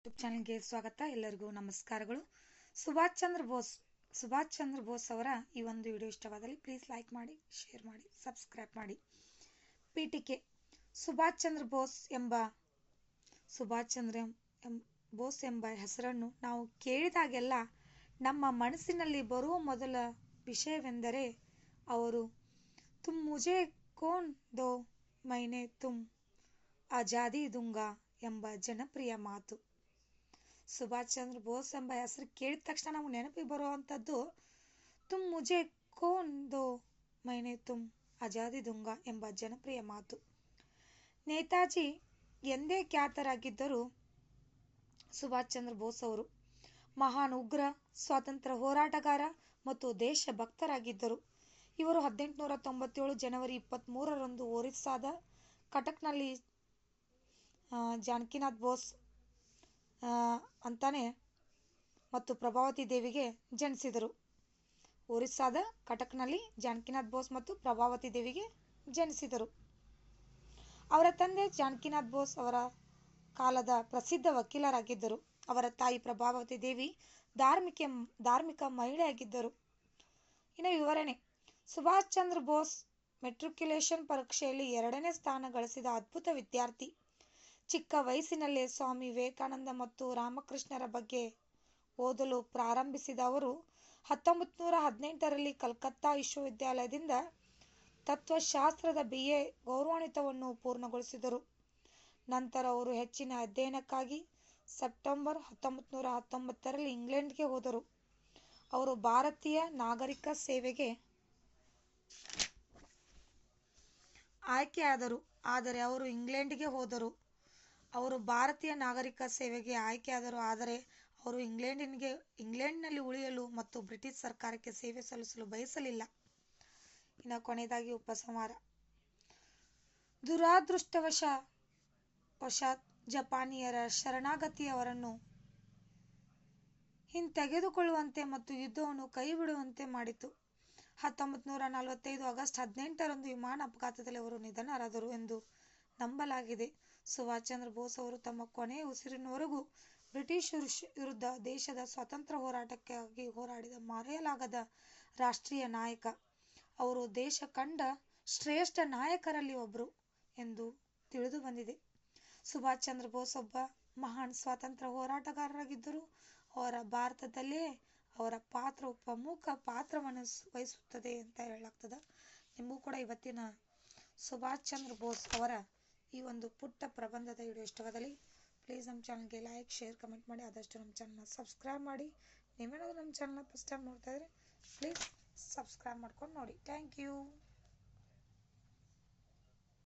YouTube ಚಾನಲ್ಗೆ ಸ್ವಾಗತ. ಎಲ್ಲರಿಗೂ ನಮಸ್ಕಾರಗಳು. ಸುಭಾಷ್ ಚಂದ್ರ ಬೋಸ್ ಅವರ ಈ ಒಂದು ವಿಡಿಯೋ ಇಷ್ಟವಾದಲ್ಲಿ ಪ್ಲೀಸ್ ಲೈಕ್ ಮಾಡಿ, ಶೇರ್ ಮಾಡಿ, ಸಬ್ಸ್ಕ್ರೈಬ್ ಮಾಡಿ. ಪೀಠಿಕೆ: ಸುಭಾಷ್ ಚಂದ್ರ ಬೋಸ್ ಎಂಬ ಹೆಸರನ್ನು ನಾವು ಕೇಳಿದಾಗೆಲ್ಲ ನಮ್ಮ ಮನಸ್ಸಿನಲ್ಲಿ ಬರುವ ಮೊದಲ ವಿಷಯವೆಂದರೆ ಅವರು ತುಮ್ ಮುझे ಕೌನ್ ದೋ ಮೈನೆ ತುಮ್ ಆಜಾದಿ दूंगा ಎಂಬ ಜನಪ್ರಿಯ ಮಾತು. ಸುಭಾಷ್ ಚಂದ್ರ ಬೋಸ್ ಎಂಬ ಹೆಸರು ಕೇಳಿದ ತಕ್ಷಣ ನಮಗೆ ನೆನಪಿಗೆ ಬರುವಂಥದ್ದು ತುಮ್ ಮುझे ಕೌನ್ ದೋ ಮೈನೆ ತುಮ್ ಆಜಾದಿ दूंगा ಎಂಬ ಜನಪ್ರಿಯ ಮಾತು. ನೇತಾಜಿ ಎಂದೇ ಖ್ಯಾತರಾಗಿದ್ದರು ಸುಭಾಷ್ ಚಂದ್ರ ಬೋಸ್ ಅವರು ಮಹಾನ್ ಉಗ್ರ, ಸ್ವಾತಂತ್ರ್ಯ ಹೋರಾಟಗಾರ ಮತ್ತು ದೇಶಭಕ್ತರಾಗಿದ್ದರು. ಇವರು 1897 ಜನವರಿ 23ರಂದು ಒರಿಸ್ಸಾದ ಕಟಕ್ನಲ್ಲಿ ಜಾನಕಿನಾಥ್ ಬೋಸ್ ಅಂತಾನೆ ಮತ್ತು ಪ್ರಭಾವತಿ ದೇವಿಗೆ ಜನಿಸಿದರು. ಒರಿಸ್ಸಾದ ಕಟಕ್ನಲ್ಲಿ ಜಾನಕಿನಾಥ್ ಬೋಸ್ ಮತ್ತು ಪ್ರಭಾವತಿ ದೇವಿಗೆ ಜನಿಸಿದರು. ಅವರ ತಂದೆ ಜಾನಕಿನಾಥ್ ಬೋಸ್ ಅವರ ಕಾಲದ ಪ್ರಸಿದ್ಧ ವಕೀಲರಾಗಿದ್ದರು. ಅವರ ತಾಯಿ ಪ್ರಭಾವತಿ ದೇವಿ ಧಾರ್ಮಿಕ ಮಹಿಳೆಯಾಗಿದ್ದರು. ಇನ್ನು ವಿವರಣೆ: ಸುಭಾಷ್ ಚಂದ್ರ ಬೋಸ್ ಮೆಟ್ರಿಕ್ಯುಲೇಷನ್ ಪರೀಕ್ಷೆಯಲ್ಲಿ 2ನೇ ಸ್ಥಾನ ಗಳಿಸಿದ ಅದ್ಭುತ ವಿದ್ಯಾರ್ಥಿ. ಚಿಕ್ಕ ವಯಸ್ಸಿನಲ್ಲೇ ಸ್ವಾಮಿ ವಿವೇಕಾನಂದ ಮತ್ತು ರಾಮಕೃಷ್ಣರ ಬಗ್ಗೆ ಓದಲು ಪ್ರಾರಂಭಿಸಿದ ಅವರು 1918ರಲ್ಲಿ ಕಲ್ಕತ್ತಾ ವಿಶ್ವವಿದ್ಯಾಲಯದಿಂದ ತತ್ವಶಾಸ್ತ್ರದ BA ಗೌರವಾನ್ವಿತವನ್ನು ಪೂರ್ಣಗೊಳಿಸಿದರು. ನಂತರ ಅವರು ಹೆಚ್ಚಿನ ಅಧ್ಯಯನಕ್ಕಾಗಿ ಸೆಪ್ಟೆಂಬರ್ 1919ರಲ್ಲಿ ಇಂಗ್ಲೆಂಡ್ಗೆ ಹೋದರು. ಅವರು ಭಾರತೀಯ ನಾಗರಿಕ ಸೇವೆಗೆ ಆಯ್ಕೆಯಾದರು. ಆದರೆ ಅವರು ಇಂಗ್ಲೆಂಡ್ನಲ್ಲಿ ಉಳಿಯಲು ಮತ್ತು ಬ್ರಿಟಿಷ್ ಸರ್ಕಾರಕ್ಕೆ ಸೇವೆ ಸಲ್ಲಿಸಲು ಬಯಸಲಿಲ್ಲ. ಇನ್ನು ಕೊನೆಯದಾಗಿ ಉಪಸಂಹಾರ: ದುರದೃಷ್ಟವಶಾತ್ ಜಪಾನಿಯರ ಶರಣಾಗತಿ ಅವರನ್ನು ಹಿಂತೆಗೆದುಕೊಳ್ಳುವಂತೆ ಮತ್ತು ಯುದ್ಧವನ್ನು ಕೈಬಿಡುವಂತೆ ಮಾಡಿತು. 1945 ಆಗಸ್ಟ್ 18ರಂದು ವಿಮಾನ ಅಪಘಾತದಲ್ಲಿ ಅವರು ನಿಧನರಾದರು ಎಂದು ನಂಬಲಾಗಿದೆ. ಸುಭಾಷ್ ಚಂದ್ರ ಬೋಸ್ ಅವರು ತಮ್ಮ ಕೊನೆಯ ಉಸಿರಿನವರೆಗೂ ಬ್ರಿಟಿಷರ ವಿರುದ್ಧ ದೇಶದ ಸ್ವಾತಂತ್ರ್ಯ ಹೋರಾಟಕ್ಕಾಗಿ ಹೋರಾಡಿದ ಮರೆಯಲಾಗದ ರಾಷ್ಟ್ರೀಯ ನಾಯಕ. ಅವರು ದೇಶ ಕಂಡ ಶ್ರೇಷ್ಠ ನಾಯಕರಲ್ಲಿ ಒಬ್ಬರು ಎಂದು ತಿಳಿದು ಬಂದಿದೆ. ಸುಭಾಷ್ ಚಂದ್ರ ಬೋಸ್ ಒಬ್ಬ ಮಹಾನ್ ಸ್ವಾತಂತ್ರ್ಯ ಹೋರಾಟಗಾರರಾಗಿದ್ದರು. ಅವರ ಭಾರತದಲ್ಲೇ ಅವರ ಪಾತ್ರ ಪ್ರಮುಖ ಪಾತ್ರವನ್ನು ವಹಿಸುತ್ತದೆ ಅಂತ ಹೇಳಲಾಗ್ತದೆ. ನಿಮಗೂ ಕೂಡ ಇವತ್ತಿನ ಸುಭಾಷ್ ಚಂದ್ರ ಬೋಸ್ ಅವರ ಈ ಒಂದು ಪುಟ್ಟ ಪ್ರಬಂಧದ ವಿಡಿಯೋ ಇಷ್ಟವಾದಲ್ಲಿ ಪ್ಲೀಸ್ ನಮ್ಮ ಚಾನಲ್ಗೆ ಲೈಕ್, ಶೇರ್, ಕಮೆಂಟ್ ಮಾಡಿ. ಆದಷ್ಟು ನಮ್ಮ ಚಾನಲ್ನ ಸಬ್ಸ್ಕ್ರೈಬ್ ಮಾಡಿ. ನೀವೇನಾದರೂ ನಮ್ಮ ಚಾನಲ್ನ ಫಸ್ಟ್ ಟೈಮ್ ನೋಡ್ತಾ ಇದ್ರೆ ಪ್ಲೀಸ್ ಸಬ್ಸ್ಕ್ರೈಬ್ ಮಾಡ್ಕೊಂಡು ನೋಡಿ. Thank you.